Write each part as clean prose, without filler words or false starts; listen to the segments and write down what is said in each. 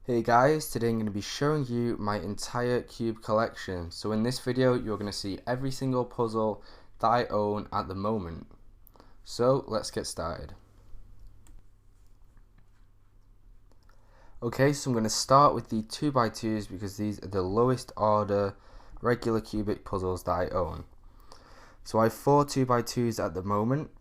Hey guys, today I'm going to be showing you my entire cube collection. So in this video you're going to see every single puzzle that I own at the moment. So let's get started. Okay, so I'm going to start with the 2x2s because these are the lowest order regular cubic puzzles that I own. So I have 4 2x2s at the moment.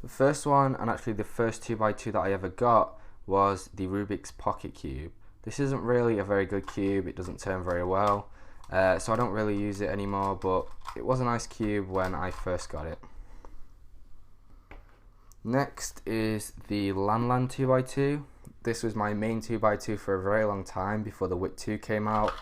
The first one, and actually the first 2x2 that I ever got, was the Rubik's Pocket Cube. This isn't really a very good cube, it doesn't turn very well, so I don't really use it anymore, but it was a nice cube when I first got it. Next is the Lan 2x2. This was my main 2x2 for a very long time before the WIT 2 came out.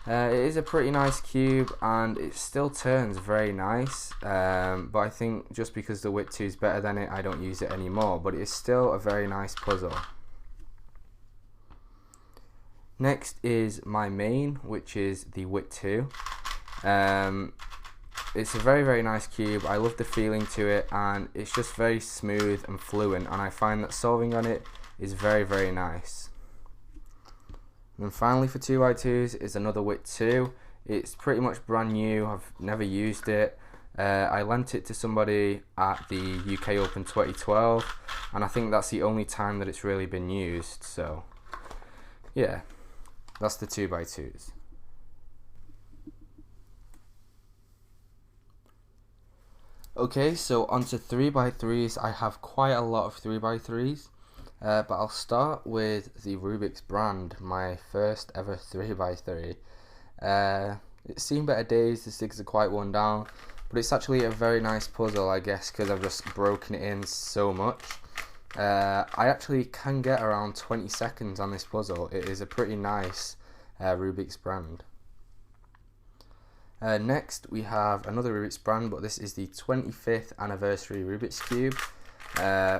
It is a pretty nice cube and it still turns very nice, but I think just because the WIT 2 is better than it, I don't use it anymore, but it is still a very nice puzzle. Next is my main, which is the WIT 2. It's a very nice cube. I love the feeling to it and it's just very smooth and fluent, and I find that solving on it is very nice. And then finally for 2x2s is another WIT 2. It's pretty much brand new, I've never used it. I lent it to somebody at the UK Open 2012 and I think that's the only time that it's really been used, so yeah. That's the 2x2s. Okay, so onto 3x3s. I have quite a lot of 3x3s, but I'll start with the Rubik's brand, my first ever 3x3. It's seen better days, the stickers are quite worn down, but it's actually a very nice puzzle, I guess, because I've just broken it in so much. I actually can get around 20 seconds on this puzzle. It is a pretty nice Rubik's brand. Next we have another Rubik's brand, but this is the 25th anniversary Rubik's Cube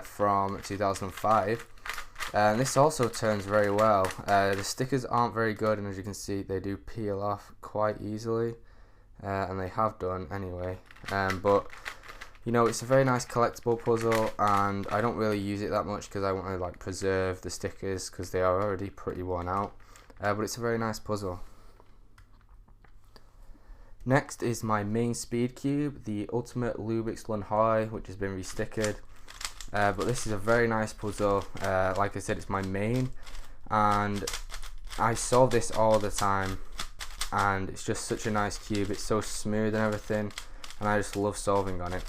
from 2005. And this also turns very well. The stickers aren't very good, and as you can see they do peel off quite easily, and they have done anyway. But you know, it's a very nice collectible puzzle and I don't really use it that much because I want to like preserve the stickers because they are already pretty worn out, but it's a very nice puzzle. Next is my main speed cube, the Ultimate Lubix Lunhoi, which has been restickered, but this is a very nice puzzle. Like I said, it's my main and I solve this all the time and it's just such a nice cube. It's so smooth and everything and I just love solving on it.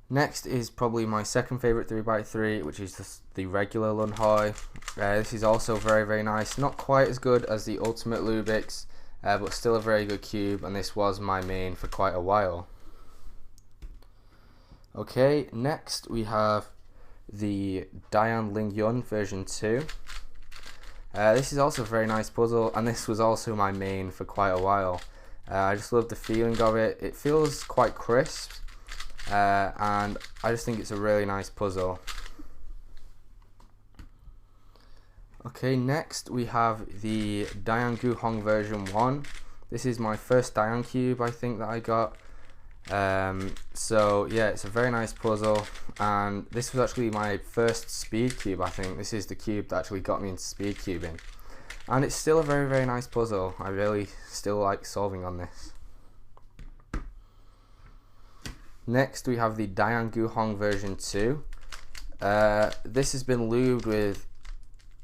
Next is probably my second favourite 3x3, which is the regular Lunhoi. This is also very nice, not quite as good as the Ultimate Lubix, but still a very good cube, and this was my main for quite a while. Okay, next we have the Dian Ling Yun version 2. This is also a very nice puzzle, and this was also my main for quite a while. I just love the feeling of it. It feels quite crisp. And I just think it's a really nice puzzle. Okay, next we have the Dian Gu Hong version 1. This is my first Dian cube I think that I got. So yeah, it's a very nice puzzle, and this was actually my first speed cube. I think this is the cube that actually got me into speed cubing, and it's still a very nice puzzle. I really still like solving on this. Next we have the Dian Gu Hong version 2. This has been lubed with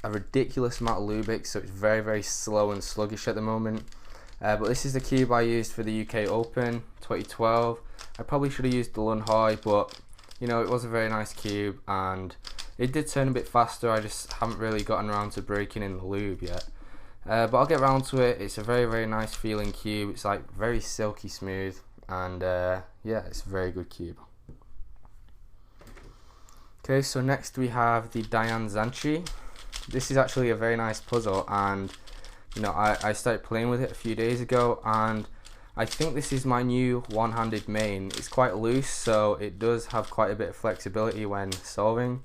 a ridiculous amount of Lubix, so it's very slow and sluggish at the moment. But this is the cube I used for the UK Open 2012. I probably should have used the Lunhoi, but you know, it was a very nice cube and it did turn a bit faster. I just haven't really gotten around to breaking in the lube yet. But I'll get around to it. It's a very nice feeling cube. It's like very silky smooth. And yeah, it's a very good cube. Okay, so next we have the Dian Zanchi. This is actually a very nice puzzle, and you know, I started playing with it a few days ago, and I think this is my new one-handed main. It's quite loose, so it does have quite a bit of flexibility when solving.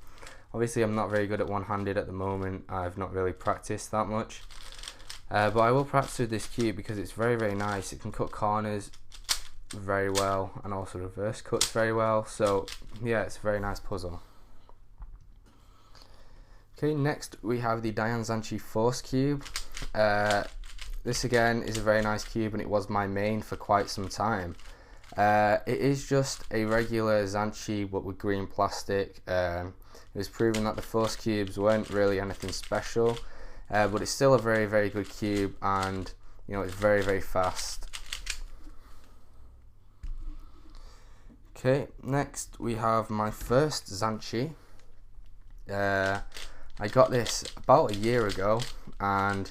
Obviously I'm not very good at one-handed at the moment. I've not really practiced that much, but I will practice with this cube because it's very nice. It can cut corners very well and also reverse cuts very well, so yeah, it's a very nice puzzle. Okay, next we have the Dian Zanchi Force Cube. This again is a very nice cube, and it was my main for quite some time. It is just a regular Zanchi but with green plastic. It was proven that the Force cubes weren't really anything special, but it's still a very, very good cube, and you know, it's very, very fast. Okay, next we have my first Zanchi. I got this about a year ago, and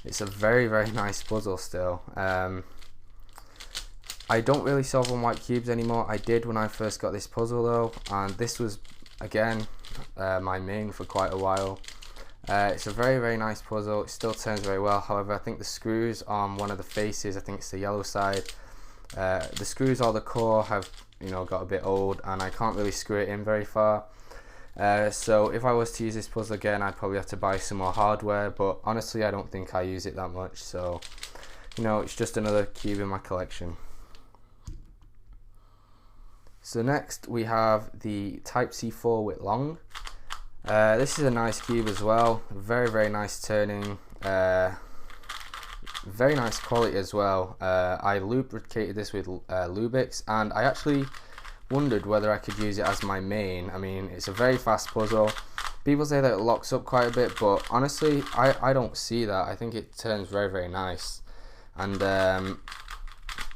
it's a very, very nice puzzle still. I don't really solve on white cubes anymore. I did when I first got this puzzle though, and this was again my main for quite a while. It's a very, very nice puzzle. It still turns very well. However, I think the screws on one of the faces, I think it's the yellow side, the screws or the core have, you know, got a bit old, and I can't really screw it in very far. So if I was to use this puzzle again, I'd probably have to buy some more hardware, but honestly I don't think I use it that much, so you know, it's just another cube in my collection. So next we have the Type C4 with long. This is a nice cube as well, very, very nice turning, very nice quality as well. I lubricated this with Lubix, and I actually wondered whether I could use it as my main. I mean, it's a very fast puzzle. People say that it locks up quite a bit, but honestly I don't see that. I think it turns very, very nice, and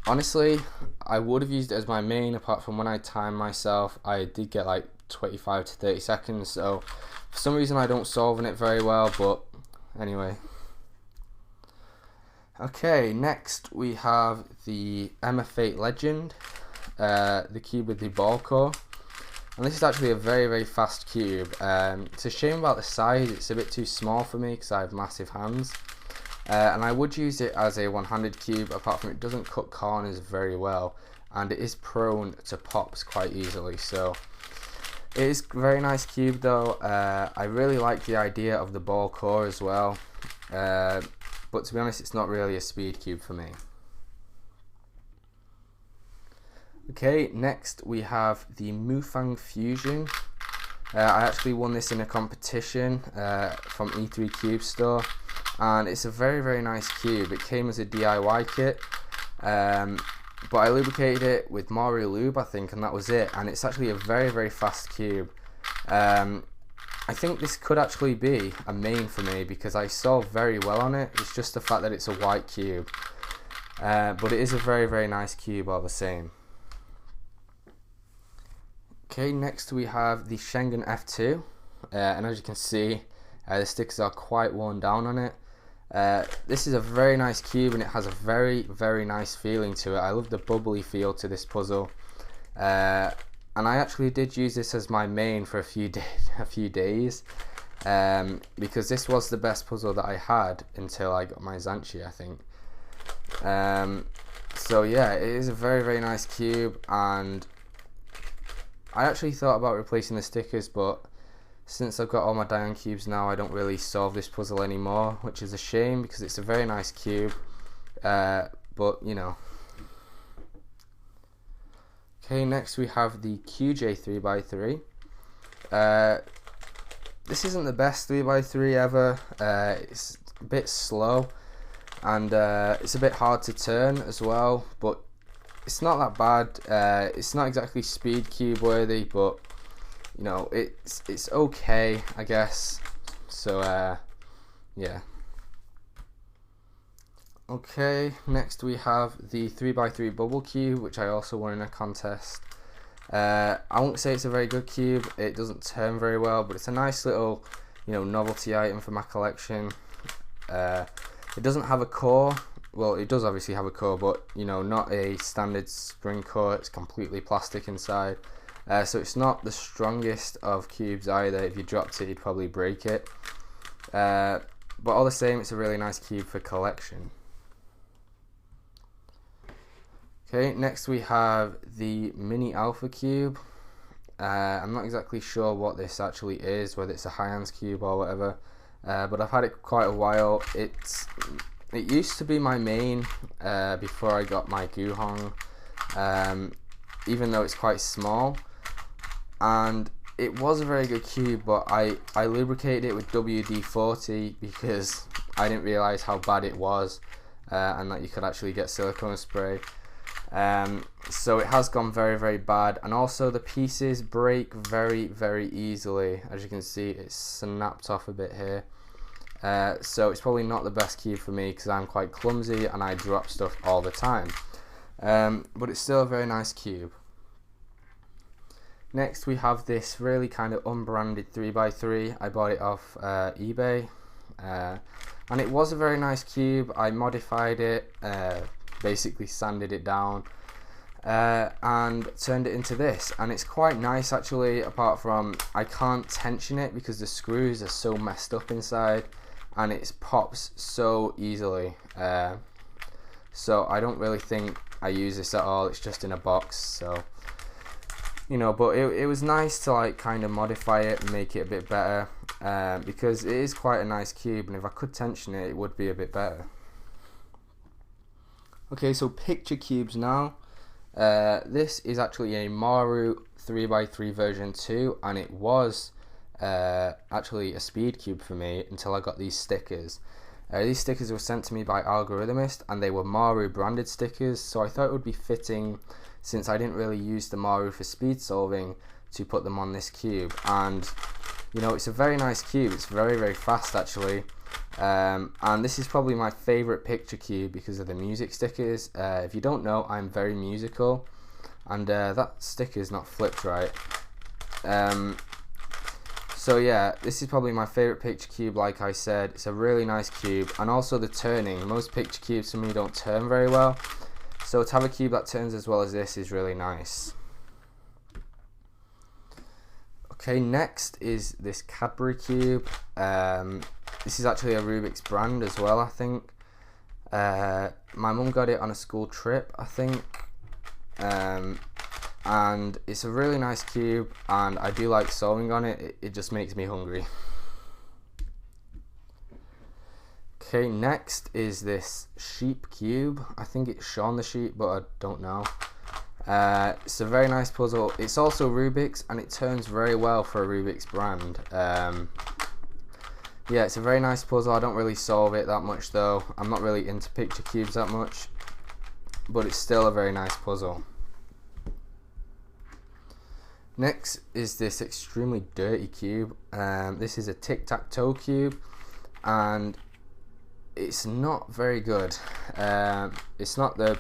honestly I would have used it as my main, apart from when I timed myself I did get like 25 to 30 seconds, so for some reason I don't solve in it very well, but anyway. Okay, next we have the MF8 Legend, the cube with the ball core, and this is actually a very, very fast cube. It's a shame about the size, it's a bit too small for me because I have massive hands, and I would use it as a one-handed cube, apart from it doesn't cut corners very well, and it is prone to pops quite easily. So it is a very nice cube though. I really like the idea of the ball core as well, but to be honest it's not really a speed cube for me. Okay, next we have the Mufang Fusion. I actually won this in a competition from E3 Cube Store, and it's a very, very nice cube. It came as a DIY kit, but I lubricated it with Mori Lube I think, and that was it, and it's actually a very, very fast cube. I think this could actually be a main for me because I solve very well on it. It's just the fact that it's a white cube, but it is a very, very nice cube all the same. Okay, next we have the Schengen F2, and as you can see the stickers are quite worn down on it. This is a very nice cube, and it has a very, very nice feeling to it. I love the bubbly feel to this puzzle, and I actually did use this as my main for a few days, because this was the best puzzle that I had until I got my Zanchi, I think. So yeah, it is a very, very nice cube, and I actually thought about replacing the stickers, but since I've got all my Dian cubes now, I don't really solve this puzzle anymore, which is a shame because it's a very nice cube, but you know. Okay, next we have the QJ 3x3. This isn't the best 3x3 ever. It's a bit slow, and it's a bit hard to turn as well, but it's not that bad. It's not exactly speed cube worthy, but you know, it's okay, I guess. So yeah. Okay, next we have the 3x3 bubble cube, which I also won in a contest. I won't say it's a very good cube. It doesn't turn very well, but it's a nice little, you know, novelty item for my collection. It doesn't have a core. Well, it does obviously have a core, but you know, not a standard spring core. It's completely plastic inside, so it's not the strongest of cubes either. If you dropped it, you'd probably break it, but all the same, it's a really nice cube for collection. Okay, next we have the Mini Alpha cube. I'm not exactly sure what this actually is, whether it's a Hyan's cube or whatever, but I've had it quite a while. It used to be my main before I got my Guhong, even though it's quite small, and it was a very good cube, but I lubricated it with WD-40 because I didn't realise how bad it was, and that you could actually get silicone spray. So it has gone very, very bad, and also the pieces break very, very easily. As you can see, it's snapped off a bit here. So it's probably not the best cube for me because I'm quite clumsy and I drop stuff all the time. But it's still a very nice cube. Next we have this really kind of unbranded 3x3. I bought it off eBay, and it was a very nice cube. I modified it, basically sanded it down, and turned it into this, and it's quite nice actually, apart from I can't tension it because the screws are so messed up inside and it pops so easily. So I don't really think I use this at all. It's just in a box, so you know, but it was nice to like kind of modify it and make it a bit better, because it is quite a nice cube, and if I could tension it, it would be a bit better. Okay, so picture cubes now. This is actually a Maru 3x3 version 2, and it was actually a speed cube for me until I got these stickers. These stickers were sent to me by Algorithmist, and they were Maru branded stickers, so I thought it would be fitting, since I didn't really use the Maru for speed solving, to put them on this cube. And you know, it's a very nice cube. It's very, very fast actually, and this is probably my favorite picture cube because of the music stickers. If you don't know, I'm very musical, and that sticker is not flipped right. So yeah, this is probably my favorite picture cube. Like I said, it's a really nice cube, and also the turning. Most picture cubes for me don't turn very well, so to have a cube that turns as well as this is really nice. Okay, next is this Cadbury cube. This is actually a Rubik's brand as well, I think. My mum got it on a school trip, I think. And it's a really nice cube, and I do like solving on it. It just makes me hungry. Okay, next is this sheep cube. I think it's Shaun the Sheep, but I don't know. It's a very nice puzzle. It's also Rubik's, and it turns very well for a Rubik's brand. Yeah, it's a very nice puzzle. I don't really solve it that much though. I'm not really into picture cubes that much, but it's still a very nice puzzle. Next is this extremely dirty cube. This is a tic-tac-toe cube, and it's not very good. It's not the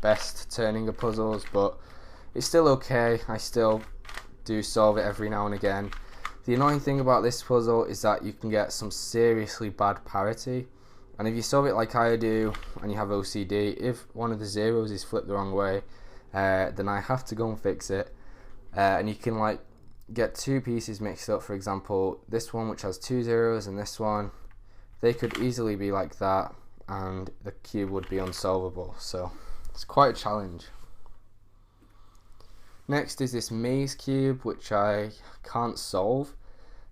best turning of puzzles, but it's still okay. I still do solve it every now and again. The annoying thing about this puzzle is that you can get some seriously bad parity, and if you solve it like I do and you have OCD, if one of the zeros is flipped the wrong way, then I have to go and fix it. And you can like get two pieces mixed up. For example, this one which has 2 zeros and this one, they could easily be like that, and the cube would be unsolvable. So it's quite a challenge. Next is this maze cube, which I can't solve.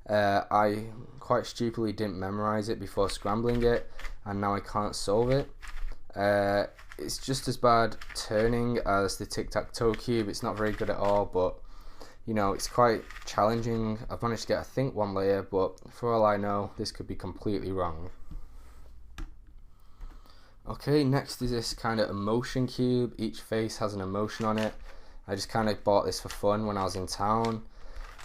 I quite stupidly didn't memorize it before scrambling it, and now I can't solve it. It's just as bad turning as the tic-tac-toe cube. It's not very good at all, but you know, it's quite challenging. I've managed to get, I think, 1 layer, but for all I know, this could be completely wrong. Okay, next is this kind of emotion cube. Each face has an emotion on it. I just kind of bought this for fun when I was in town.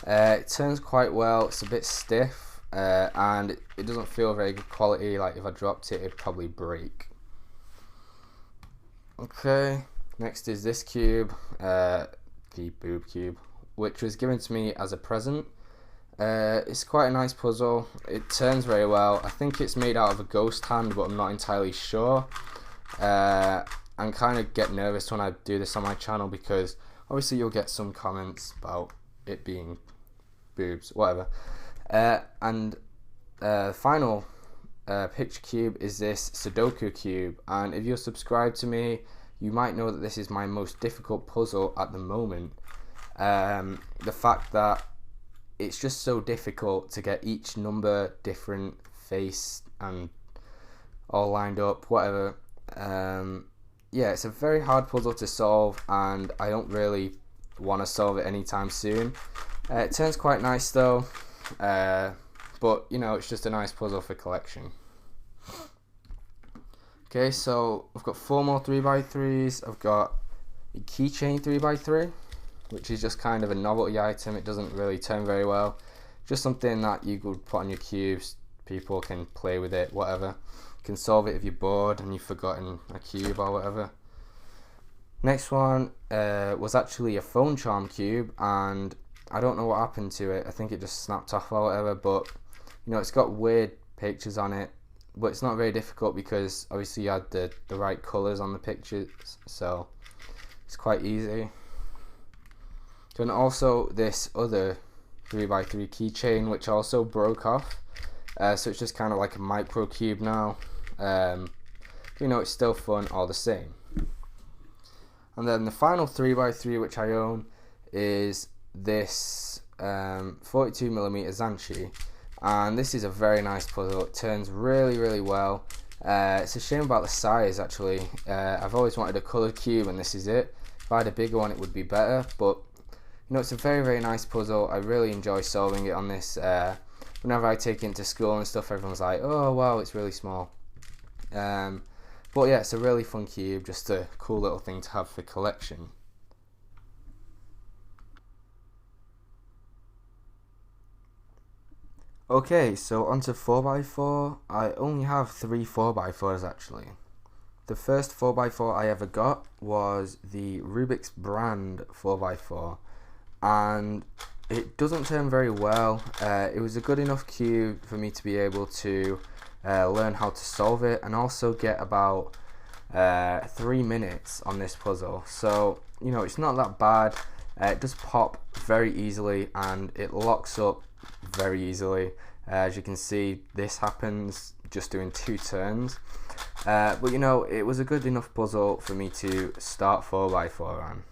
It turns quite well. It's a bit stiff, and it doesn't feel very good quality. Like if I dropped it, it'd probably break. Okay, next is this cube, the boob cube, which was given to me as a present. It's quite a nice puzzle. It turns very well. I think it's made out of a ghost hand, but I'm not entirely sure. I kind of get nervous when I do this on my channel because obviously you'll get some comments about it being boobs, whatever. And final picture cube is this Sudoku cube, and if you're subscribed to me, you might know that this is my most difficult puzzle at the moment. The fact that it's just so difficult to get each number different, face and all lined up, whatever. Yeah, it's a very hard puzzle to solve, and I don't really want to solve it anytime soon. It turns quite nice though, but you know, it's just a nice puzzle for collection. Okay, so I've got 4 more 3x3s. I've got a keychain 3x3, which is just kind of a novelty item. It doesn't really turn very well. Just something that you could put on your cubes. People can play with it, whatever. You can solve it if you're bored and you've forgotten a cube or whatever. Next one was actually a phone charm cube, and I don't know what happened to it. I think it just snapped off or whatever, but you know, it's got weird pictures on it, but it's not very difficult because obviously you had the right colours on the pictures, so it's quite easy. Then also this other 3x3 keychain, which also broke off, so it's just kind of like a micro cube now. You know, it's still fun all the same. And then the final 3x3 which I own is this 42mm Zanchi, and this is a very nice puzzle. It turns really well. It's a shame about the size actually. I've always wanted a coloured cube and this is it. If I had a bigger one it would be better, but you know, it's a very nice puzzle. I really enjoy solving it on this. Whenever I take it into school and stuff, everyone's like, oh wow, it's really small. But yeah, it's a really fun cube, just a cool little thing to have for collection. Okay, so onto 4x4. I only have 3 4x4s actually. The first 4x4 I ever got was the Rubik's brand 4x4, and it doesn't turn very well. It was a good enough cube for me to be able to learn how to solve it and also get about 3 minutes on this puzzle. So you know, it's not that bad. It does pop very easily and it locks up very easily. As you can see, this happens just doing 2 turns. But you know, it was a good enough puzzle for me to start 4x4 on.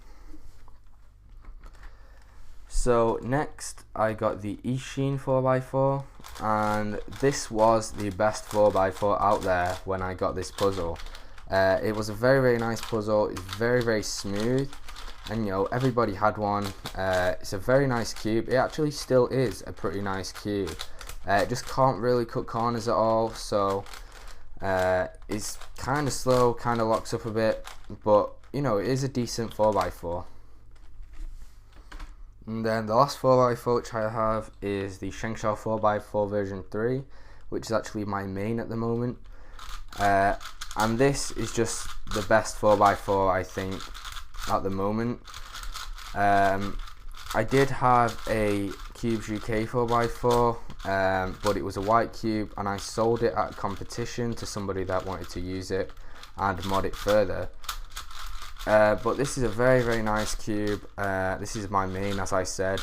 So next I got the Ishin 4x4, and this was the best 4x4 out there when I got this puzzle. It was a very nice puzzle. It's very smooth, and you know, everybody had one. It's a very nice cube. It actually still is a pretty nice cube. It just can't really cut corners at all, so it's kind of slow, kind of locks up a bit, but you know, it is a decent 4x4. And then the last 4x4 which I have is the Shengshao 4x4 version 3, which is actually my main at the moment. And this is just the best 4x4 I think at the moment. I did have a Cubes UK 4x4, but it was a white cube and I sold it at a competition to somebody that wanted to use it and mod it further. But this is a very nice cube. This is my main, as I said,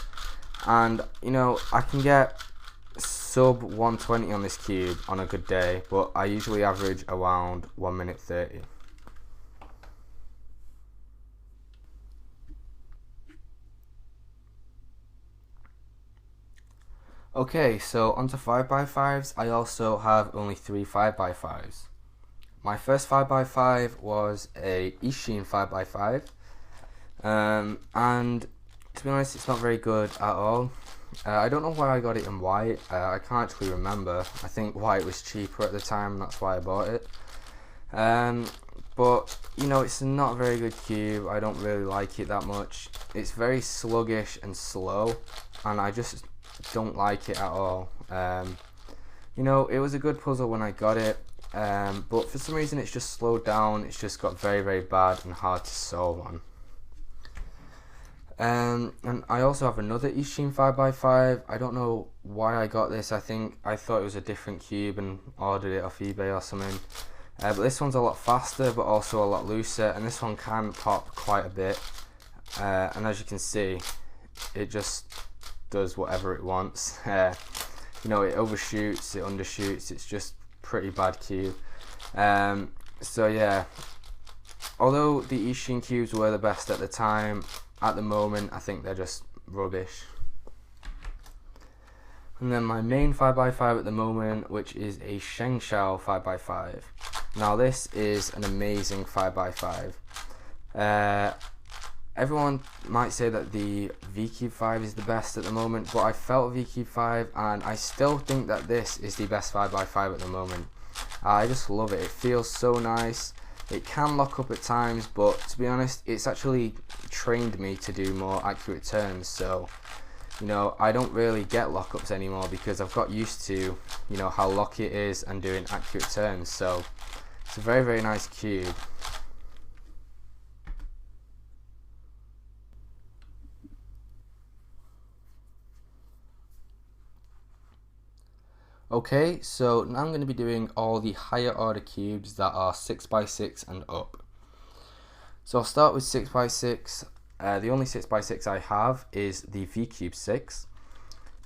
and you know, I can get sub 120 on this cube on a good day, but I usually average around 1 minute 30. Okay, so onto 5x5s. I also have only 3 5x5s. My first 5x5 was a Ishin 5x5, and to be honest, it's not very good at all. I don't know why I got it in white. I can't actually remember. I think white was cheaper at the time, that's why I bought it. But you know, it's not a very good cube. I don't really like it that much. It's very sluggish and slow, and I just don't like it at all. You know, it was a good puzzle when I got it. But for some reason it's just slowed down. It's just got very bad and hard to solve on. And I also have another Ishin 5x5. I don't know why I got this. I think I thought it was a different cube and ordered it off eBay or something. But this one's a lot faster but also a lot looser, and this one can pop quite a bit. And as you can see, it just does whatever it wants. You know, it overshoots, it undershoots. It's just pretty bad cube. So yeah, although the Ishin cubes were the best at the time, at the moment I think they're just rubbish. And then my main 5x5 at the moment, which is a Shengshao 5x5. Now this is an amazing 5x5. everyone might say that the VCube 5 is the best at the moment, but I felt VCube 5 and I still think that this is the best 5x5 at the moment. I just love it. It feels so nice. It can lock up at times, but to be honest, it's actually trained me to do more accurate turns. So, you know, I don't really get lockups anymore because I've got used to, you know, how locky it is and doing accurate turns. So it's a very, very nice cube. Okay, so now I'm going to be doing all the higher order cubes that are 6x6 and up. So I'll start with 6x6. The only 6x6 I have is the VCube 6.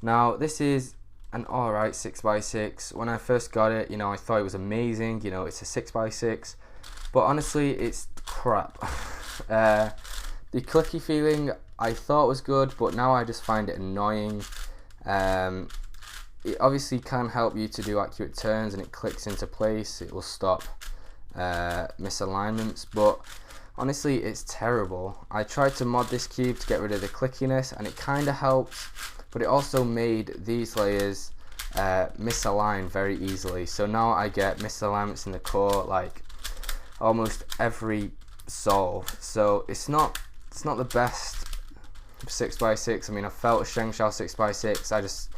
Now this is an alright 6x6. When I first got it, you know, I thought it was amazing. You know, it's a 6x6, but honestly, it's crap. The clicky feeling I thought was good, but now I just find it annoying. It obviously can help you to do accurate turns, and it clicks into place. It will stop misalignments, but honestly, it's terrible. I tried to mod this cube to get rid of the clickiness, and it kind of helped, but it also made these layers misalign very easily. So now I get misalignments in the core like almost every solve. So it's not the best 6x6. I mean, I felt a Shengshao 6x6. I just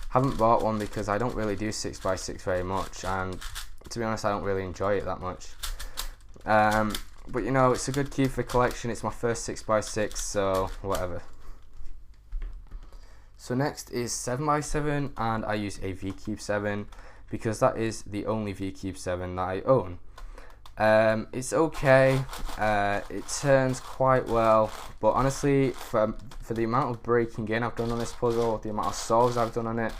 haven't bought one because I don't really do 6x6 very much, and to be honest, I don't really enjoy it that much. But you know, it's a good cube for collection. It's my first 6x6, so whatever. So next is 7x7, and I use a VCube 7 because that is the only VCube 7 that I own. It's okay, it turns quite well, but honestly, for the amount of breaking in I've done on this puzzle, the amount of solves I've done on it,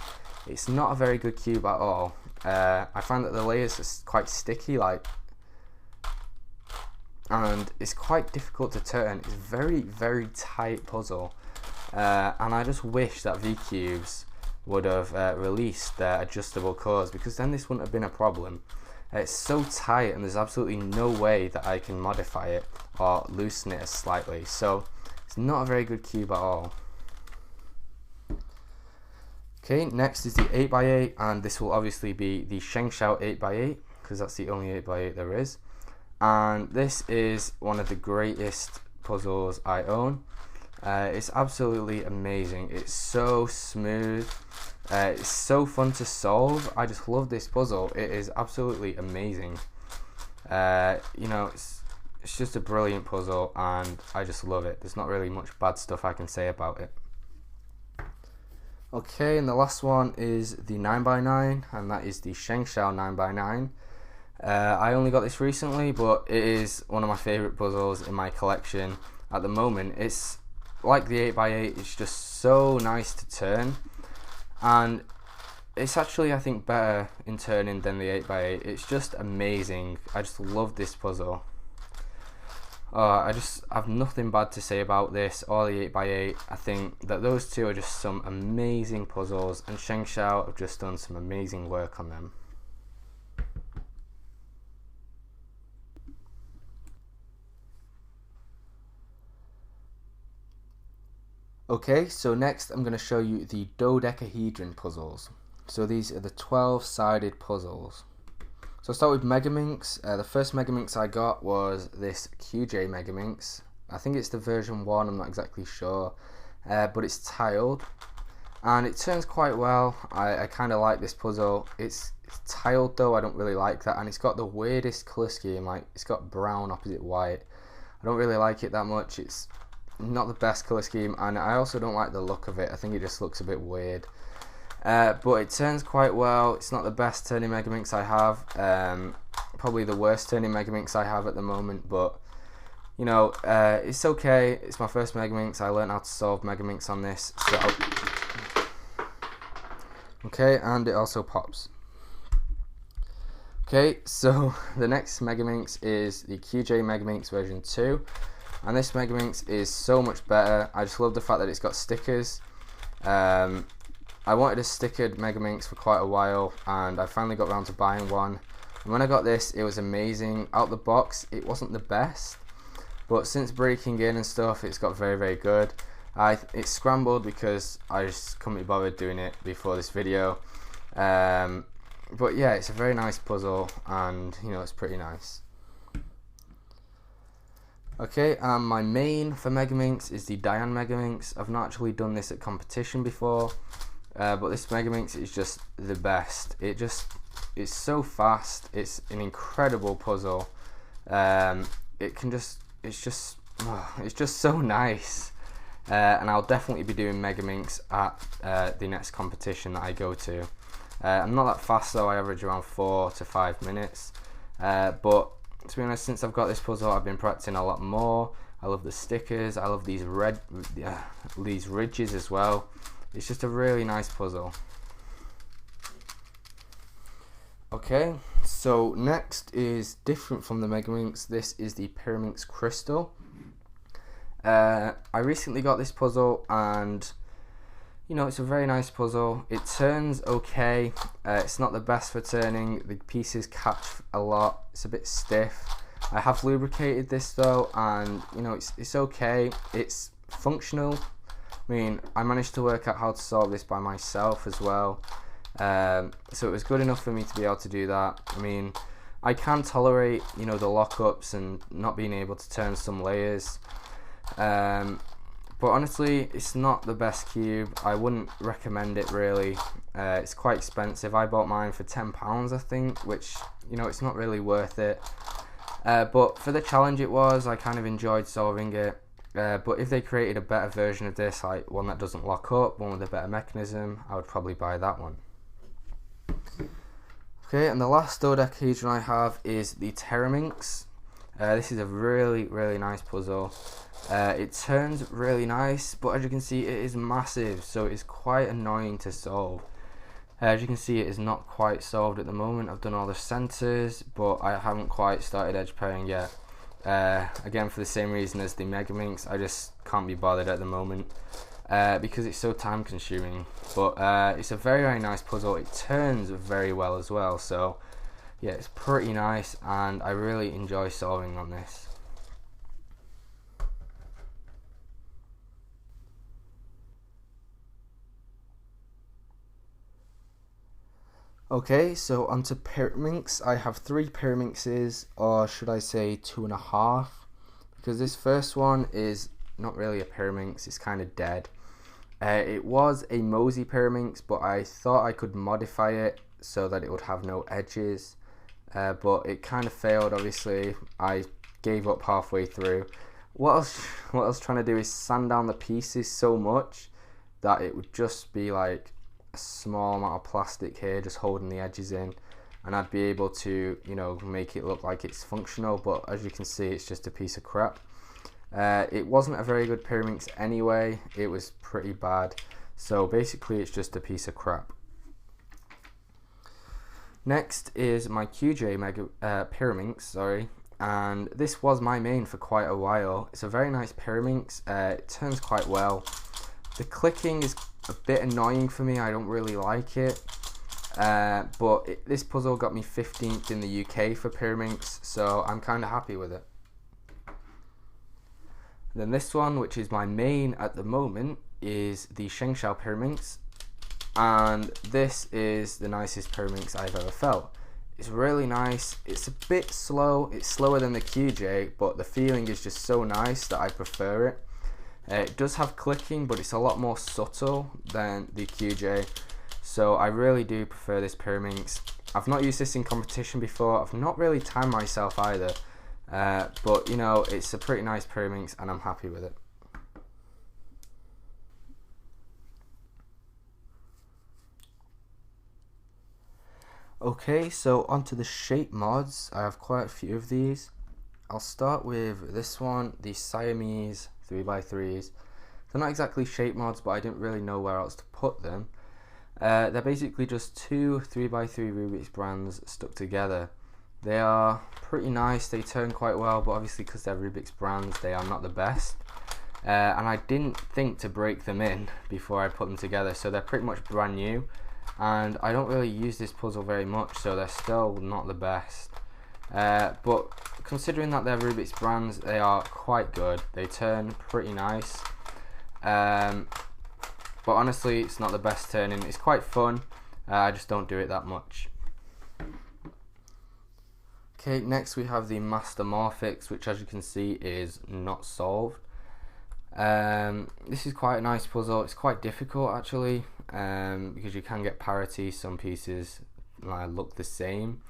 it's not a very good cube at all. I find that the layers are quite sticky, and it's quite difficult to turn. It's a very, very tight puzzle, and I just wish that VCubes would have released their adjustable cores, because then this wouldn't have been a problem. It's so tight and there's absolutely no way that I can modify it or loosen it slightly, so it's not a very good cube at all. Okay, next is the 8x8, and this will obviously be the Shengshao 8x8 because that's the only 8x8 there is, and this is one of the greatest puzzles I own. It's absolutely amazing. It's so smooth. It's so fun to solve. I just love this puzzle. It is absolutely amazing. You know, it's just a brilliant puzzle, and I just love it. There's not really much bad stuff I can say about it. Okay, and the last one is the 9x9, and that is the Shengshao 9x9. I only got this recently, but it is one of my favorite puzzles in my collection at the moment. It's like the 8x8, it's just so nice to turn, and it's actually, I think, better in turning than the 8x8. It's just amazing. I just love this puzzle. I have nothing bad to say about this or the 8x8. I think that those two are just some amazing puzzles, and Shengshao have just done some amazing work on them. Okay, so next I'm going to show you the Dodecahedron puzzles. So these are the 12-sided puzzles. So I'll start with Megaminx. The first Megaminx I got was this QJ Megaminx. I think it's the version 1, I'm not exactly sure. But it's tiled, and it turns quite well. I kind of like this puzzle. It's tiled though, I don't really like that, and it's got the weirdest colour scheme. Like, it's got brown opposite white. I don't really like it that much. It's not the best colour scheme, and I also don't like the look of it. I think it just looks a bit weird. But it turns quite well. It's not the best turning Megaminx I have. Probably the worst turning Megaminx I have at the moment, but you know, it's okay. It's my first Megaminx. I learned how to solve Megaminx on this. So okay, and it also pops. Okay, so the next Megaminx is the QJ Megaminx version 2. And this Megaminx is so much better. I just love the fact that it's got stickers. I wanted a stickered Megaminx for quite a while, and I finally got around to buying one. And when I got this, it was amazing. Out the box, it wasn't the best. but since breaking in and stuff, it's got very, very good. It's scrambled because I just couldn't be bothered doing it before this video. But yeah, it's a very nice puzzle, and you know, it's pretty nice. Okay, my main for Pyraminx is the Dian Pyraminx. I've not actually done this at competition before, but this Pyraminx is just the best. It's so fast. It's an incredible puzzle. It's just so nice. And I'll definitely be doing Pyraminx at the next competition that I go to. I'm not that fast though. I average around 4 to 5 minutes. But to be honest, since I've got this puzzle, I've been practicing a lot more. I love the stickers. I love these ridges as well. It's just a really nice puzzle. Okay, so next is different from the Pyraminx. This is the Pyraminx Crystal. I recently got this puzzle, and you know, it's a very nice puzzle. It turns okay. It's not the best for turning. The pieces catch a lot. It's a bit stiff. I have lubricated this though, and you know, it's okay. It's functional. I mean, I managed to work out how to solve this by myself as well. So it was good enough for me to be able to do that. I mean, I can tolerate, you know, the lockups and not being able to turn some layers. But honestly, it's not the best cube. I wouldn't recommend it really. It's quite expensive. I bought mine for £10, I think, which, you know, it's not really worth it. But for the challenge it was, I kind of enjoyed solving it. But if they created a better version of this, like one that doesn't lock up, one with a better mechanism, I would probably buy that one. Okay, and the last dodecahedron I have is the Pyraminx. This is a really, really nice puzzle. It turns really nice, but as you can see, it is massive, so it's quite annoying to solve. As you can see, it is not quite solved at the moment. I've done all the centers, but I haven't quite started edge pairing yet. Again, for the same reason as the Pyraminx, I just can't be bothered at the moment because it's so time consuming. But it's a very, very nice puzzle. It turns very well as well, so yeah, it's pretty nice, and I really enjoy solving on this. Okay, so onto Pyraminx. I have 3 Pyraminxes, or should I say 2.5, because this first one is not really a Pyraminx, it's kind of dead. It was a Mosey Pyraminx, but I thought I could modify it so that it would have no edges, but it kind of failed. Obviously, I gave up halfway through. What I was trying to do is sand down the pieces so much that it would just be like a small amount of plastic here just holding the edges in, and I'd be able to, you know, make it look like it's functional, but as you can see, it's just a piece of crap. It wasn't a very good Pyraminx anyway. It was pretty bad, so basically it's just a piece of crap. Next is my QJ Pyraminx, sorry, and this was my main for quite a while. It's a very nice Pyraminx. It turns quite well. The clicking is a bit annoying for me. I don't really like it, but this puzzle got me 15th in the UK for Pyraminx, so I'm kind of happy with it. Then this one, which is my main at the moment, is the Shengshao Pyraminx, and this is the nicest Pyraminx I've ever felt. It's really nice. It's a bit slow. It's slower than the QJ, but the feeling is just so nice that I prefer it. It does have clicking, but it's a lot more subtle than the QJ, so I really do prefer this Pyraminx. I've not used this in competition before. I've not really timed myself either, but you know, it's a pretty nice Pyraminx and I'm happy with it. Okay, so onto the shape mods. I have quite a few of these. I'll start with this one, the Siamese 3x3s. They're not exactly shape mods, but I didn't really know where else to put them. They're basically just 2 3x3 Rubik's brands stuck together. They are pretty nice. They turn quite well, but obviously because they're Rubik's brands, they are not the best. And I didn't think to break them in before I put them together, so they're pretty much brand new. And I don't really use this puzzle very much, so they're still not the best. But considering that they're Rubik's brands, they are quite good. They turn pretty nice. But honestly, it's not the best turning. It's quite fun. I just don't do it that much. Okay, next we have the Master Morphix, which as you can see is not solved. This is quite a nice puzzle. It's quite difficult actually, because you can get parity. Some pieces look the same,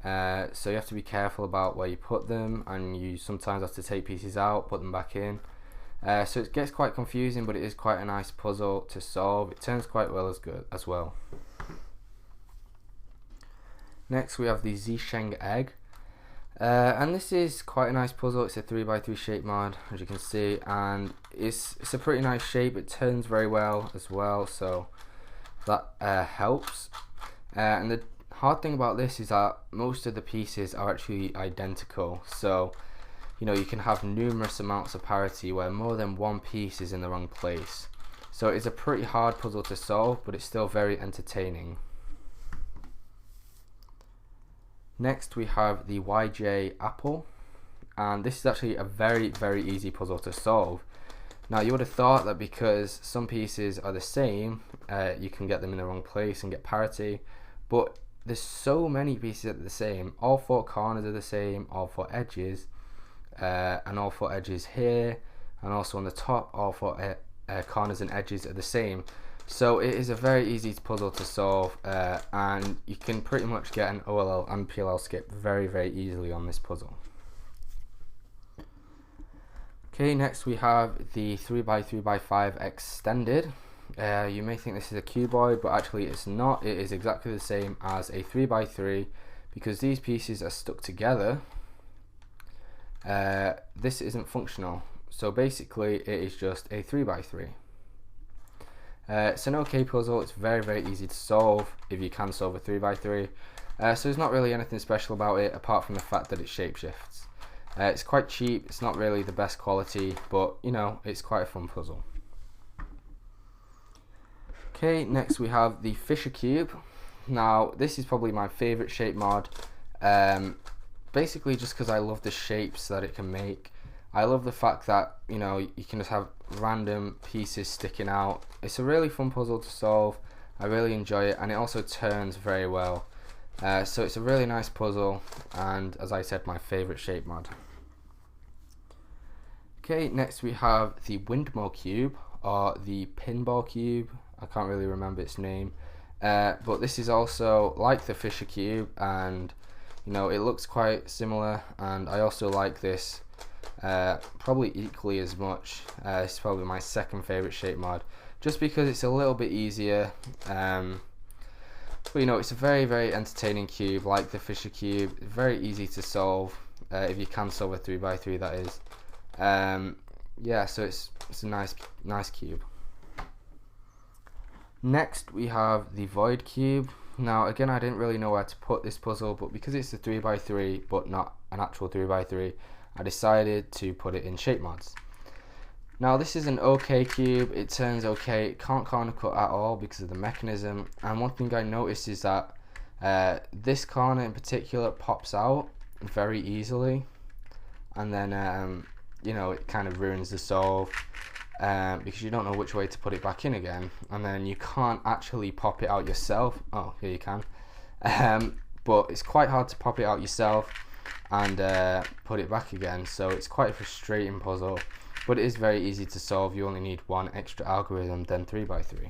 so you have to be careful about where you put them, and you sometimes have to take pieces out, put them back in. So it gets quite confusing, but it is quite a nice puzzle to solve. It turns quite well as well. Next we have the Zisheng Egg. And this is quite a nice puzzle. It's a 3x3 shape mod, as you can see, and it's a pretty nice shape. It turns very well as well, so that helps. And the hard thing about this is that most of the pieces are actually identical, so you know, you can have numerous amounts of parity where more than one piece is in the wrong place. So it's a pretty hard puzzle to solve, but it's still very entertaining. Next we have the YJ Apple, and this is actually a very easy puzzle to solve. Now you would have thought that because some pieces are the same, you can get them in the wrong place and get parity, but there's so many pieces that are the same. All 4 corners are the same, all 4 edges, and all 4 edges here, and also on the top, all 4 corners and edges are the same. So it is a very easy puzzle to solve, and you can pretty much get an OLL and PLL skip very easily on this puzzle. Okay, next we have the 3x3x5 extended. You may think this is a cuboid, but actually it's not. It is exactly the same as a 3x3 because these pieces are stuck together. This isn't functional, so basically it is just a 3x3. It's an okay puzzle. It's very easy to solve if you can solve a 3x3. So there's not really anything special about it apart from the fact that it shapeshifts. It's quite cheap. It's not really the best quality, but you know, it's quite a fun puzzle. Okay, next we have the Fisher Cube. Now this is probably my favorite shape mod, basically just because I love the shapes that it can make. I love the fact that, you know, you can just have random pieces sticking out. It's a really fun puzzle to solve. I really enjoy it, and it also turns very well. So it's a really nice puzzle, and as I said, my favorite shape mod. Okay, next we have the Windmill Cube, or the Pinball Cube. I can't really remember its name, but this is also like the Fisher Cube, and you know, it looks quite similar, and I also like this probably equally as much. It's probably my second favorite shape mod, just because it's a little bit easier, but you know, it's a very entertaining cube like the Fisher Cube. Very easy to solve, if you can solve a 3x3, that is. Yeah, so it's a nice cube. Next we have the Void Cube. Now again, I didn't really know where to put this puzzle, but because it's a 3x3 but not an actual 3x3, I decided to put it in shape mods. Now this is an okay cube. It turns okay. It can't corner cut at all because of the mechanism, and one thing I noticed is that this corner in particular pops out very easily, and then you know, it kind of ruins the solve, because you don't know which way to put it back in again, and then you can't actually pop it out yourself. Oh, here you can, but it's quite hard to pop it out yourself and put it back again, so it's quite a frustrating puzzle, but it is very easy to solve. You only need one extra algorithm than 3x3.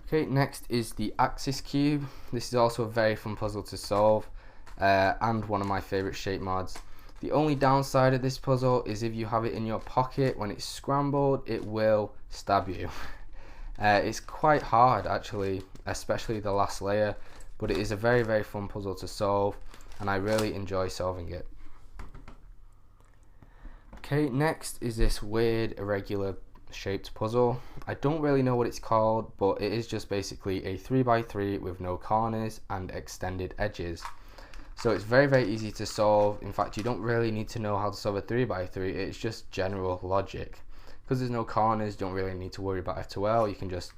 Okay, next is the Axis Cube. This is also a very fun puzzle to solve, and one of my favorite shape mods. The only downside of this puzzle is if you have it in your pocket, when it's scrambled, it will stab you. It's quite hard actually, especially the last layer, but it is a very fun puzzle to solve, and I really enjoy solving it. Okay, next is this weird irregular shaped puzzle. I don't really know what it's called, but it is just basically a 3x3 with no corners and extended edges. So it's very easy to solve. In fact, you don't really need to know how to solve a 3x3. It's just general logic. Because there's no corners, you don't really need to worry about F2L. You can just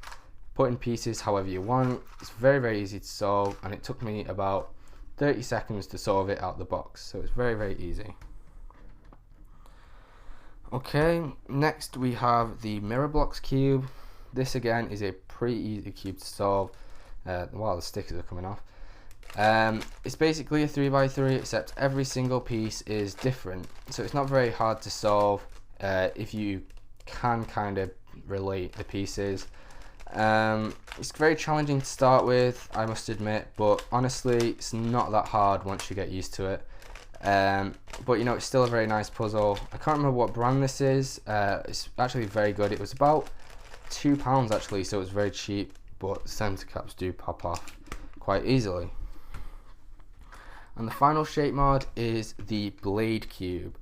put in pieces however you want. It's very easy to solve, and it took me about 30 seconds to solve it out the box, so it's very, very easy. Okay, next we have the Mirror Blocks cube. This again is a pretty easy cube to solve. Wow, the stickers are coming off. It's basically a 3x3, except every single piece is different, so it's not very hard to solve if you can kind of relate the pieces. It's very challenging to start with, I must admit, but honestly it's not that hard once you get used to it. But you know, it's still a very nice puzzle. I can't remember what brand this is. It's actually very good. It was about £2 actually, so it's very cheap, but center caps do pop off quite easily. And the final shape mod is the Blade Cube.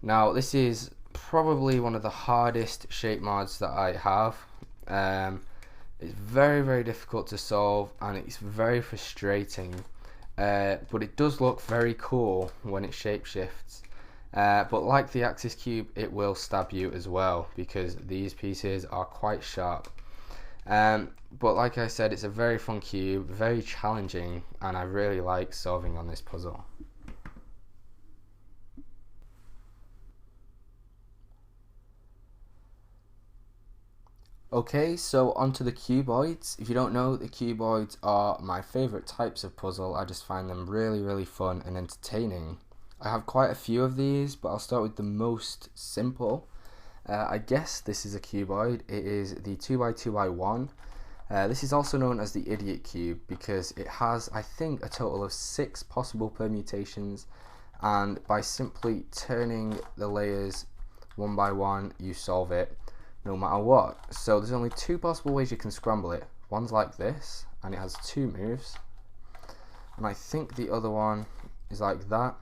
Now this is probably one of the hardest shape mods that I have. It's very, very difficult to solve and it's very frustrating, but it does look very cool when it shapeshifts. But like the Axis Cube, it will stab you as well because these pieces are quite sharp. But like I said, it's a very fun cube, very challenging, and I really like solving on this puzzle. Okay, so onto the cuboids. If you don't know, the cuboids are my favourite types of puzzle. I just find them really, really fun and entertaining. I have quite a few of these, but I'll start with the most simple. I guess this is a cuboid. It is the 2x2x1. This is also known as the Idiot Cube because it has, I think, a total of 6 possible permutations, and by simply turning the layers one by one, you solve it no matter what. So there's only 2 possible ways you can scramble it. One's like this, and it has 2 moves, and I think the other one is like that,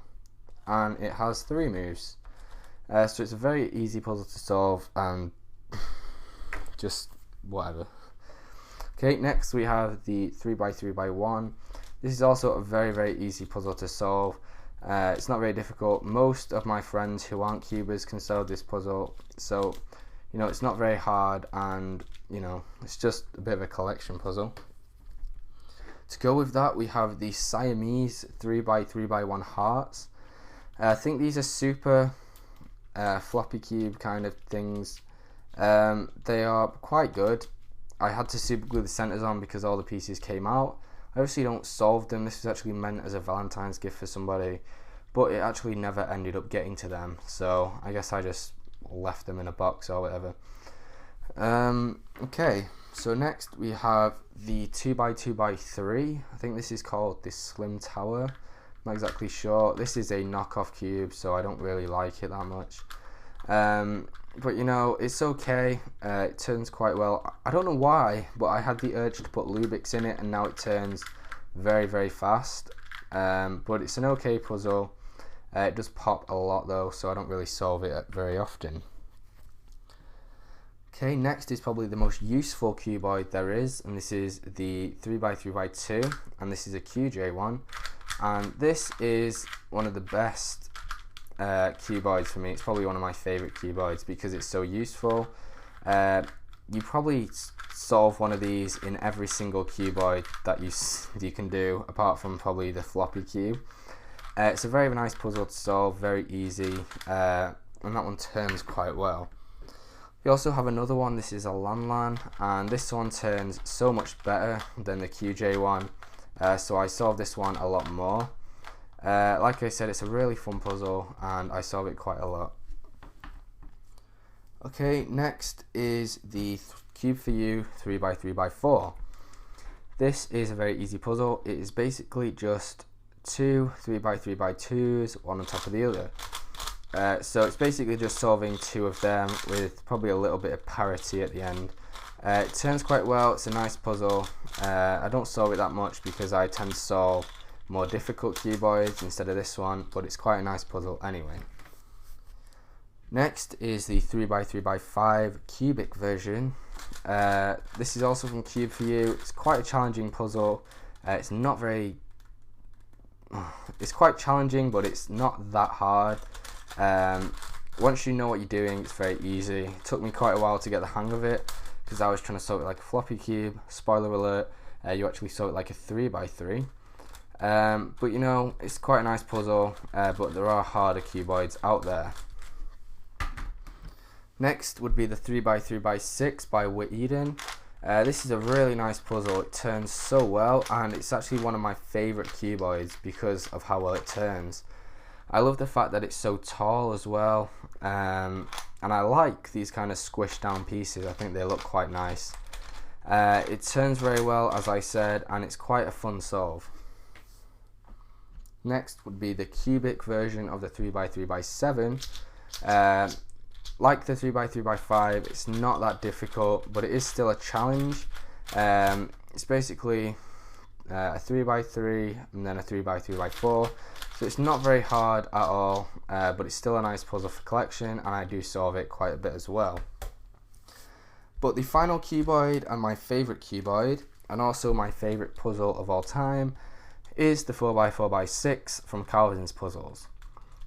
and it has 3 moves. So it's a very easy puzzle to solve, and just whatever. Okay, next we have the 3x3x1. This is also a very, very easy puzzle to solve. It's not very difficult. Most of my friends who aren't cubers can solve this puzzle, so you know, it's not very hard, and you know, it's just a bit of a collection puzzle. To go with that, we have the Siamese 3x3x1 hearts. I think these are super floppy cube kind of things. They are quite good. I had to super glue the centers on because all the pieces came out. I obviously don't solve them. This was actually meant as a Valentine's gift for somebody, but it actually never ended up getting to them, so I guess I just left them in a box or whatever. Okay, so next we have the 2x2x3. I think this is called the Slim Tower. I'm not exactly sure. This is a knockoff cube, so I don't really like it that much. But you know, it's okay. It turns quite well. I don't know why, but I had the urge to put Lubix in it, and now it turns very, very fast. But it's an okay puzzle. It does pop a lot though, so I don't really solve it very often. Okay, next is probably the most useful cuboid there is, and this is the 3x3x2, and this is a QJ one. And this is one of the best cuboids for me. It's probably one of my favorite cuboids because it's so useful. You probably solve one of these in every single cuboid that you can do, apart from probably the floppy cube. It's a very nice puzzle to solve, very easy, and that one turns quite well. We also have another one. This is a Lan, and this one turns so much better than the QJ one, so I solve this one a lot more. Like I said, it's a really fun puzzle and I solve it quite a lot. Okay, next is the Cube for You 3x3x4. This is a very easy puzzle. It is basically just 2 3x3x2s, one on top of the other. So it's basically just solving 2 of them with probably a little bit of parity at the end. It turns quite well. It's a nice puzzle. I don't solve it that much because I tend to solve more difficult cuboids instead of this one, but it's quite a nice puzzle anyway. Next is the 3x3x5 cubic version. This is also from Cube for You. It's quite a challenging puzzle. It's quite challenging, but it's not that hard. Once you know what you're doing, it's very easy. It took me quite a while to get the hang of it because I was trying to solve it like a floppy cube. Spoiler alert, you actually solve it like a 3x3. But you know, it's quite a nice puzzle, but there are harder cuboids out there. Next would be the 3x3x6 by Eden. This is a really nice puzzle. It turns so well, and it's actually one of my favourite cuboids because of how well it turns. I love the fact that it's so tall as well, and I like these kind of squished down pieces. I think they look quite nice. It turns very well, as I said, and it's quite a fun solve. Next would be the cubic version of the 3x3x7. Like the 3x3x5, it's not that difficult, but it is still a challenge. It's basically a 3x3 and then a 3x3x4, so it's not very hard at all, but it's still a nice puzzle for collection, and I do solve it quite a bit as well. But the final cuboid, and my favourite cuboid, and also my favourite puzzle of all time, is the 4x4x6 from Calvin's Puzzles.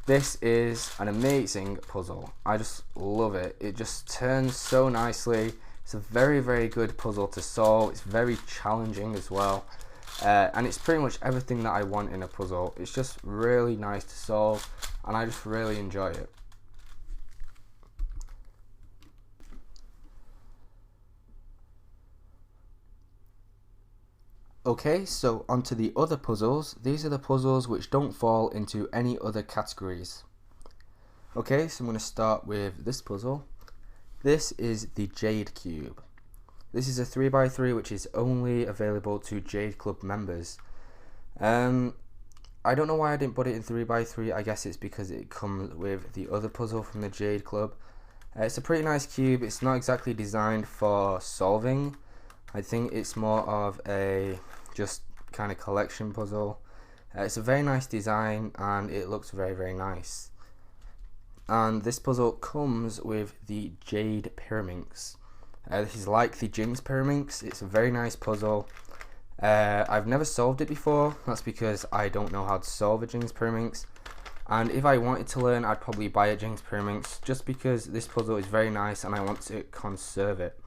This is an amazing puzzle. I just love it. It just turns so nicely. It's a very, very good puzzle to solve. It's very challenging as well. And it's pretty much everything that I want in a puzzle. It's just really nice to solve, and I just really enjoy it. Okay, so onto the other puzzles. These are the puzzles which don't fall into any other categories. Okay, so I'm going to start with this puzzle. This is the Jade Cube. This is a 3x3 which is only available to Jade Club members. I don't know why I didn't put it in 3x3. I guess it's because it comes with the other puzzle from the Jade Club. It's a pretty nice cube. It's not exactly designed for solving. I think it's more of a just kind of collection puzzle. It's a very nice design, and it looks very, very nice. And this puzzle comes with the Jade Pyraminx. This is like the Jinx Pyraminx. It's a very nice puzzle. I've never solved it before. That's because I don't know how to solve a Jinx Pyraminx. And if I wanted to learn, I'd probably buy a Jinx Pyraminx, just because this puzzle is very nice and I want to conserve it.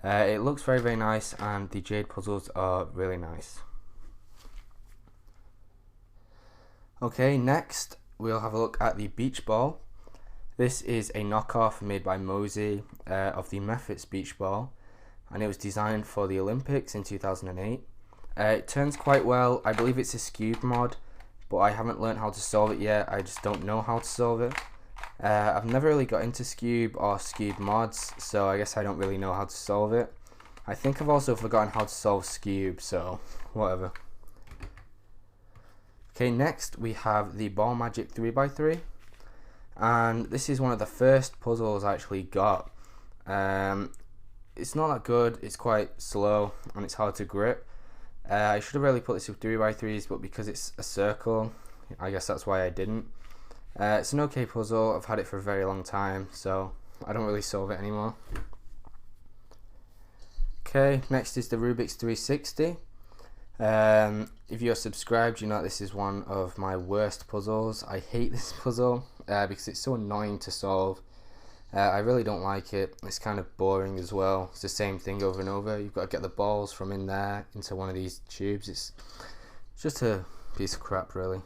It looks very, very nice, and the Jade puzzles are really nice. Okay, next we'll have a look at the Beach Ball. This is a knockoff made by Mosey of the Mephits Beach Ball, and it was designed for the Olympics in 2008. It turns quite well. I believe it's a skewed mod, but I haven't learned how to solve it yet. I just don't know how to solve it. I've never really got into Scube or Scube mods, so I guess I don't really know how to solve it. I think I've also forgotten how to solve Scube, so whatever. Okay, next we have the Ball Magic 3x3, and this is one of the first puzzles I actually got. It's not that good, it's quite slow, and it's hard to grip. I should have really put this with 3x3s, but because it's a circle, I guess that's why I didn't. It's an okay puzzle. I've had it for a very long time, so I don't really solve it anymore. Okay, next is the Rubik's 360. If you're subscribed, you know this is one of my worst puzzles. I hate this puzzle because it's so annoying to solve. I really don't like it. It's kind of boring as well. It's the same thing over and over. You've got to get the balls from in there into one of these tubes. It's just a piece of crap, really.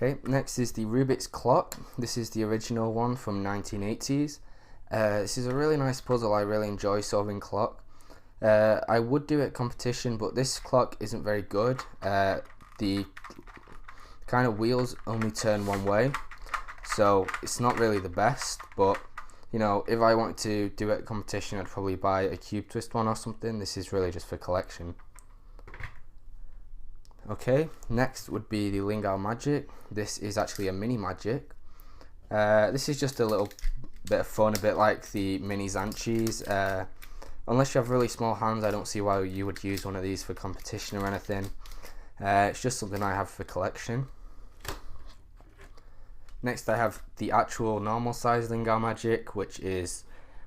Okay, next is the Rubik's Clock. This is the original one from 1980s. This is a really nice puzzle. I really enjoy solving clock. I would do it at competition, but this clock isn't very good. The kind of wheels only turn one way, so it's not really the best, but you know, if I wanted to do it at competition, I'd probably buy a Cube Twist one or something. This is really just for collection. Okay, next would be the Lingao Magic. This is actually a mini magic. This is just a little bit of fun, a bit like the mini Zanchis. Unless you have really small hands, I don't see why you would use one of these for competition or anything. It's just something I have for collection. Next I have the actual normal size Lingao Magic, which is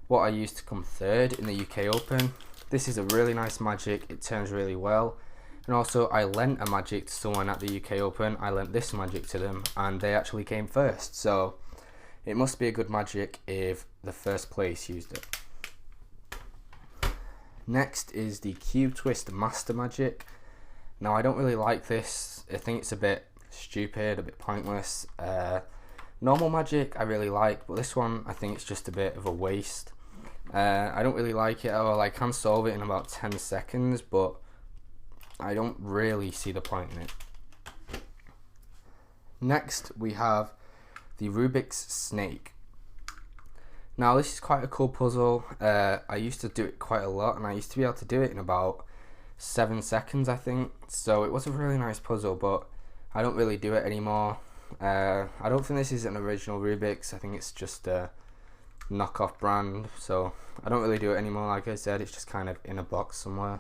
what I used to come third in the UK Open. This is a really nice magic. It turns really well. And also, I lent a magic to someone at the UK Open. I lent this magic to them, and they actually came first. So, it must be a good magic if the first place used it. Next is the Cube Twist Master Magic. Now I don't really like this. I think it's a bit stupid, a bit pointless. Normal magic I really like, but this one I think it's just a bit of a waste. I don't really like it at all. I can solve it in about 10 seconds, but I don't really see the point in it. Next we have the Rubik's Snake. Now this is quite a cool puzzle. I used to do it quite a lot, and I used to be able to do it in about 7 seconds I think, so it was a really nice puzzle, but I don't really do it anymore. I don't think this is an original Rubik's. I think it's just a knockoff brand, so I don't really do it anymore. Like I said, it's just kind of in a box somewhere.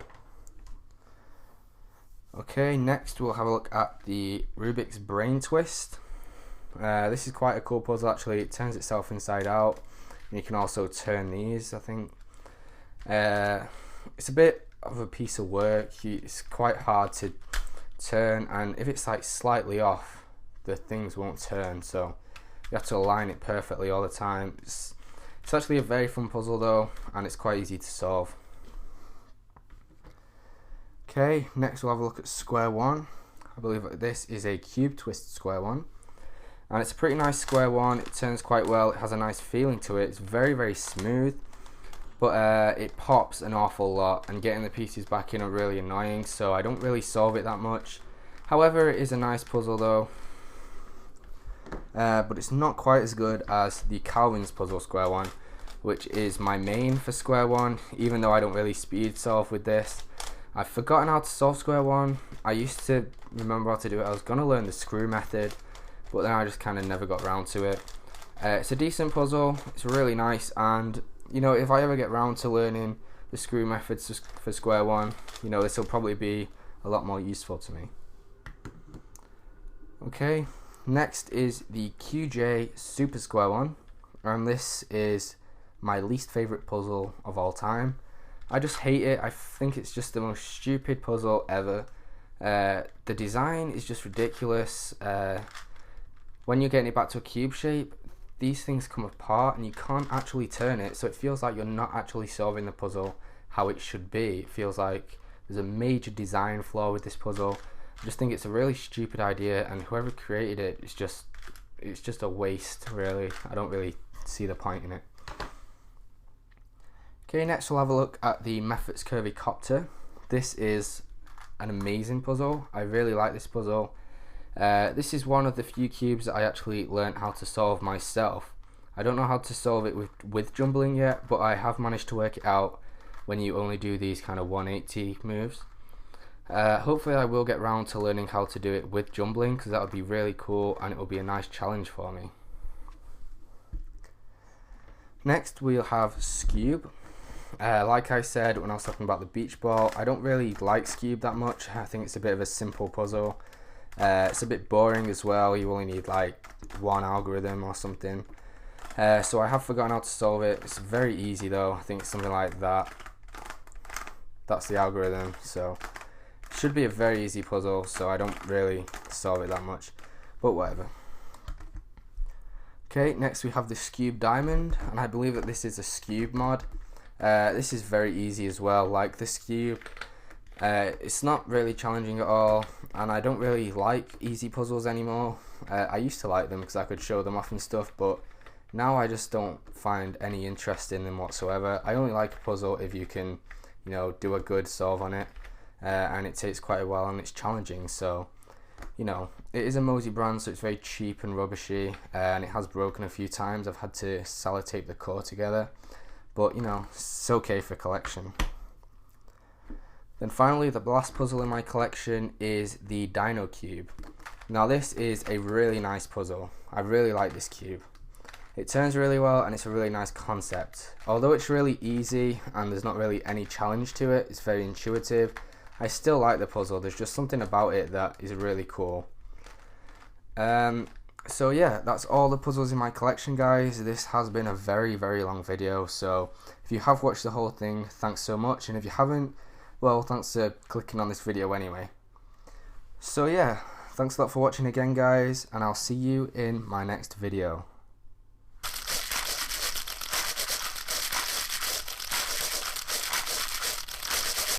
Okay, next we'll have a look at the Rubik's Brain Twist. This is quite a cool puzzle actually. It turns itself inside out, and you can also turn these, I think. It's a bit of a piece of work. It's quite hard to turn, and if it's like slightly off, the things won't turn, so you have to align it perfectly all the time. It's actually a very fun puzzle though, and it's quite easy to solve. Okay, next we'll have a look at Square One. I believe that this is a cube twist square one, and it's a pretty nice square one. It turns quite well. It has a nice feeling to it. It's very, very smooth, but it pops an awful lot, and getting the pieces back in are really annoying, so I don't really solve it that much. However, it is a nice puzzle though, but it's not quite as good as the Calvin's puzzle square one, which is my main for square one, even though I don't really speed solve with this. I've forgotten how to solve square one. I used to remember how to do it. I was going to learn the screw method, but then I just kind of never got around to it. It's a decent puzzle. It's really nice, and you know, if I ever get round to learning the screw methods for square one, you know, this will probably be a lot more useful to me. Okay, next is the QJ Super Square One, and this is my least favorite puzzle of all time. I just hate it. I think it's just the most stupid puzzle ever. The design is just ridiculous. When you're getting it back to a cube shape, these things come apart and you can't actually turn it, so it feels like you're not actually solving the puzzle how it should be. It feels like there's a major design flaw with this puzzle. I just think it's a really stupid idea, and whoever created it, it's just a waste, really. I don't really see the point in it. Okay, next we'll have a look at the Mephits Curvy Copter. This is an amazing puzzle. I really like this puzzle. This is one of the few cubes that I actually learned how to solve myself. I don't know how to solve it with jumbling yet, but I have managed to work it out when you only do these kind of 180 moves. Hopefully I will get round to learning how to do it with jumbling, because that would be really cool and it will be a nice challenge for me. Next we'll have Scube. Like I said when I was talking about the beach ball, I don't really like Scube that much. I think it's a bit of a simple puzzle. It's a bit boring as well. You only need like one algorithm or something. So I have forgotten how to solve it. It's very easy though. I think it's something like that. That's the algorithm. So it should be a very easy puzzle, so I don't really solve it that much, but whatever. Okay, next we have the Scube Diamond, and I believe that this is a Scube mod. This is very easy as well, like the Scube. It's not really challenging at all, and I don't really like easy puzzles anymore. I used to like them because I could show them off and stuff, but now I just don't find any interest in them whatsoever. I only like a puzzle if you can, you know, do a good solve on it, and it takes quite a while and it's challenging. So, you know, it is a Mosey brand, so it's very cheap and rubbishy, and it has broken a few times. I've had to sellotape the core together, but you know, it's okay for collection. Then finally, the last puzzle in my collection is the Dino Cube. Now this is a really nice puzzle. I really like this cube. It turns really well and it's a really nice concept. Although it's really easy and there's not really any challenge to it, it's very intuitive, I still like the puzzle. There's just something about it that is really cool. So yeah, that's all the puzzles in my collection, guys. This has been a very, very long video, so if you have watched the whole thing, thanks so much, and if you haven't, well, thanks for clicking on this video anyway. So yeah, thanks a lot for watching again, guys, and I'll see you in my next video.